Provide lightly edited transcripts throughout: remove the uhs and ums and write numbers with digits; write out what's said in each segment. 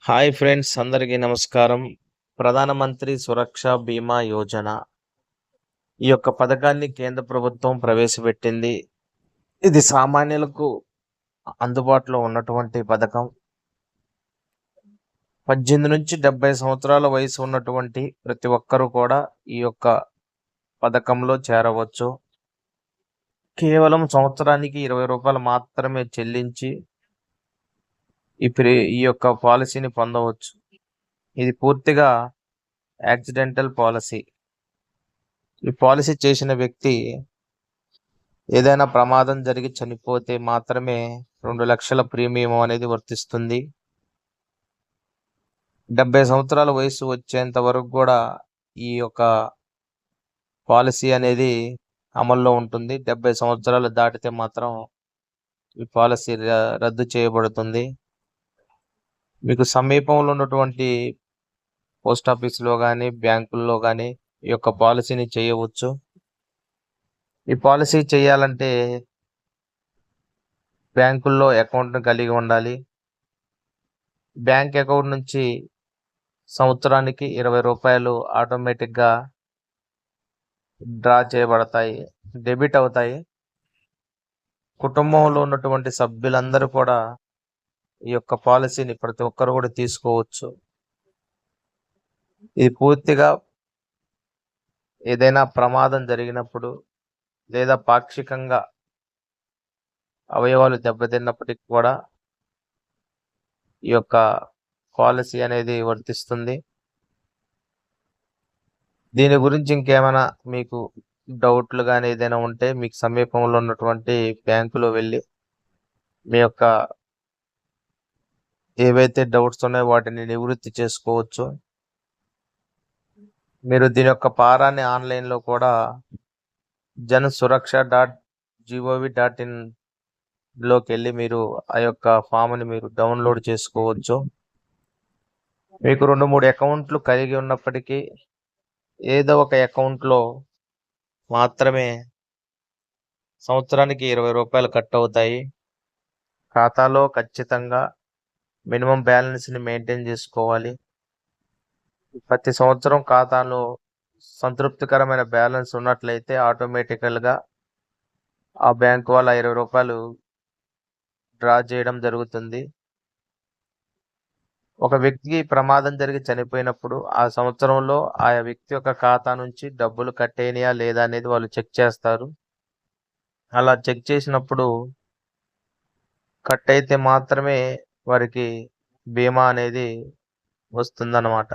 Hi friends, అందరికీ నమస్కారం. ప్రధానమంత్రి సురక్ష బీమా యోజన ఈ యొక్క పథకాన్ని కేంద్ర ప్రభుత్వం ప్రవేశపెట్టింది. ఇది సామాన్యులకు అందుబాటులో ఉన్నటువంటి పథకం. 18 నుంచి 70 సంవత్సరాల వయసు ఉన్నటువంటి ప్రతి ఒక్కరూ కూడా ఈ యొక్క పథకంలో చేరవచ్చు. కేవలం సంవత్సరానికి ₹20 మాత్రమే చెల్లించి ఈ యొక్క పాలసీని పొందవచ్చు. ఇది పూర్తిగా యాక్సిడెంటల్ పాలసీ. ఈ పాలసీ చేసిన వ్యక్తి ఏదైనా ప్రమాదం జరిగి చనిపోతే మాత్రమే 2 లక్షల ప్రీమియం అనేది వర్తిస్తుంది. 70 సంవత్సరాల వయసు వచ్చేంత వరకు కూడా ఈ యొక్క పాలసీ అనేది అమల్లో ఉంటుంది. 70 సంవత్సరాలు దాటితే మాత్రం ఈ పాలసీ రద్దు చేయబడుతుంది. మీకు సమీపంలో ఉన్నటువంటి పోస్ట్ ఆఫీస్లో కానీ, బ్యాంకుల్లో కానీ ఈ యొక్క పాలసీని చేయవచ్చు. ఈ పాలసీ చేయాలంటే బ్యాంకుల్లో అకౌంట్ను కలిగి ఉండాలి. బ్యాంక్ అకౌంట్ నుంచి సంవత్సరానికి ₹20 ఆటోమేటిక్గా డ్రా చేయబడతాయి, డెబిట్ అవుతాయి. కుటుంబంలో ఉన్నటువంటి సభ్యులందరూ కూడా ఈ యొక్క పాలసీని ప్రతి ఒక్కరు కూడా తీసుకోవచ్చు. ఇది పూర్తిగా ఏదైనా ప్రమాదం జరిగినప్పుడు లేదా పాక్షికంగా అవయవాలు దెబ్బతిన్నప్పటికీ కూడా ఈ యొక్క పాలసీ అనేది వర్తిస్తుంది. దీని గురించి ఇంకేమైనా మీకు డౌట్లు కానీ ఏదైనా ఉంటే మీకు సమీపంలో ఉన్నటువంటి బ్యాంకులో వెళ్ళి మీ యొక్క ఏవైతే డౌట్స్ ఉన్నాయో వాటిని నివృత్తి చేసుకోవచ్చు. మీరు దీని యొక్క పారాన్ని ఆన్లైన్లో కూడా jansurakshagov.in వెళ్ళి మీరు ఆ యొక్క ఫామ్ని మీరు డౌన్లోడ్ చేసుకోవచ్చు. మీకు 2-3 అకౌంట్లు కలిగి ఉన్నప్పటికీ ఏదో ఒక అకౌంట్లో మాత్రమే సంవత్సరానికి ₹20 కట్ అవుతాయి. ఖాతాలో ఖచ్చితంగా మినిమం బ్యాలెన్స్ని మెయింటైన్ చేసుకోవాలి. ప్రతి సంవత్సరం ఖాతాలో సంతృప్తికరమైన బ్యాలెన్స్ ఉన్నట్లయితే ఆటోమేటికల్గా ఆ బ్యాంకు వాళ్ళ ₹20 డ్రా చేయడం జరుగుతుంది. ఒక వ్యక్తికి ప్రమాదం జరిగి చనిపోయినప్పుడు ఆ సంవత్సరంలో ఆయా వ్యక్తి యొక్క ఖాతా నుంచి డబ్బులు కట్ అయినాయా లేదా అనేది వాళ్ళు చెక్ చేస్తారు. అలా చెక్ చేసినప్పుడు కట్ అయితే మాత్రమే వారికి బీమా అనేది వస్తుందన్నమాట.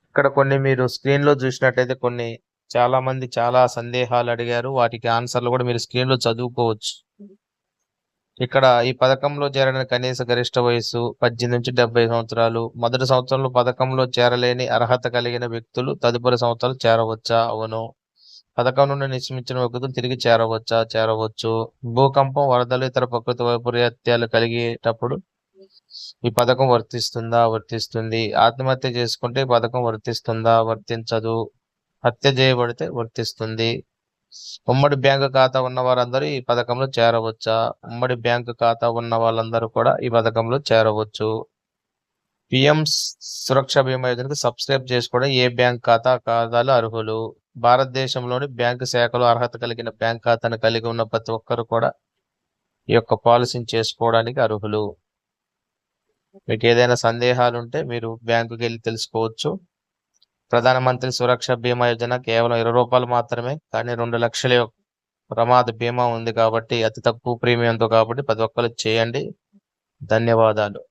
ఇక్కడ కొన్ని మీరు స్క్రీన్లో చూసినట్టయితే కొన్ని చాలా మంది చాలా సందేహాలు అడిగారు. వాటికి ఆన్సర్లు కూడా మీరు స్క్రీన్లో చదువుకోవచ్చు. ఇక్కడ ఈ పథకంలో చేరిన కనీస గరిష్ట వయసు 18 నుంచి 70 సంవత్సరాలు. మొదటి సంవత్సరంలో పథకంలో చేరలేని అర్హత కలిగిన వ్యక్తులు తదుపరి సంవత్సరాలు చేరవచ్చా? అవును. పథకం నుండి నియమించిన వ్యక్తులు తిరిగి చేరవచ్చా? చేరవచ్చు. భూకంపం, వరదలు, ఇతర ప్రకృతి వైపరీత్యాలు కలిగేటప్పుడు ఈ పథకం వర్తిస్తుందా? వర్తిస్తుంది. ఆత్మహత్య చేసుకుంటే ఈ పథకం వర్తిస్తుందా? వర్తించదు. హత్య చేయబడితే వర్తిస్తుంది. ఉమ్మడి బ్యాంకు ఖాతా ఉన్న వారందరూ ఈ పథకంలో చేరవచ్చా? ఉమ్మడి బ్యాంకు ఖాతా ఉన్న వాళ్ళందరూ కూడా ఈ పథకంలో చేరవచ్చు. పిఎం సురక్ష బీమా యోజనకు సబ్స్క్రైబ్ చేసుకోవడం ఏ బ్యాంక్ ఖాతాదారులు అర్హులు? భారతదేశంలోని బ్యాంకు శాఖలో అర్హత కలిగిన బ్యాంక్ ఖాతాను కలిగి ఉన్న ప్రతి ఒక్కరు కూడా ఈ యొక్క పాలసీని చేసుకోవడానికి అర్హులు. మీకు ఏదైనా సందేహాలు ఉంటే మీరు బ్యాంకుకి వెళ్ళి తెలుసుకోవచ్చు. ప్రధానమంత్రి సురక్ష బీమా యోజన కేవలం ₹20 మాత్రమే, కానీ 2 లక్షల ప్రమాద బీమా ఉంది కాబట్టి అతి తక్కువ ప్రీమియంతో కాబట్టి ప్రతి ఒక్కరు చేయండి. ధన్యవాదాలు.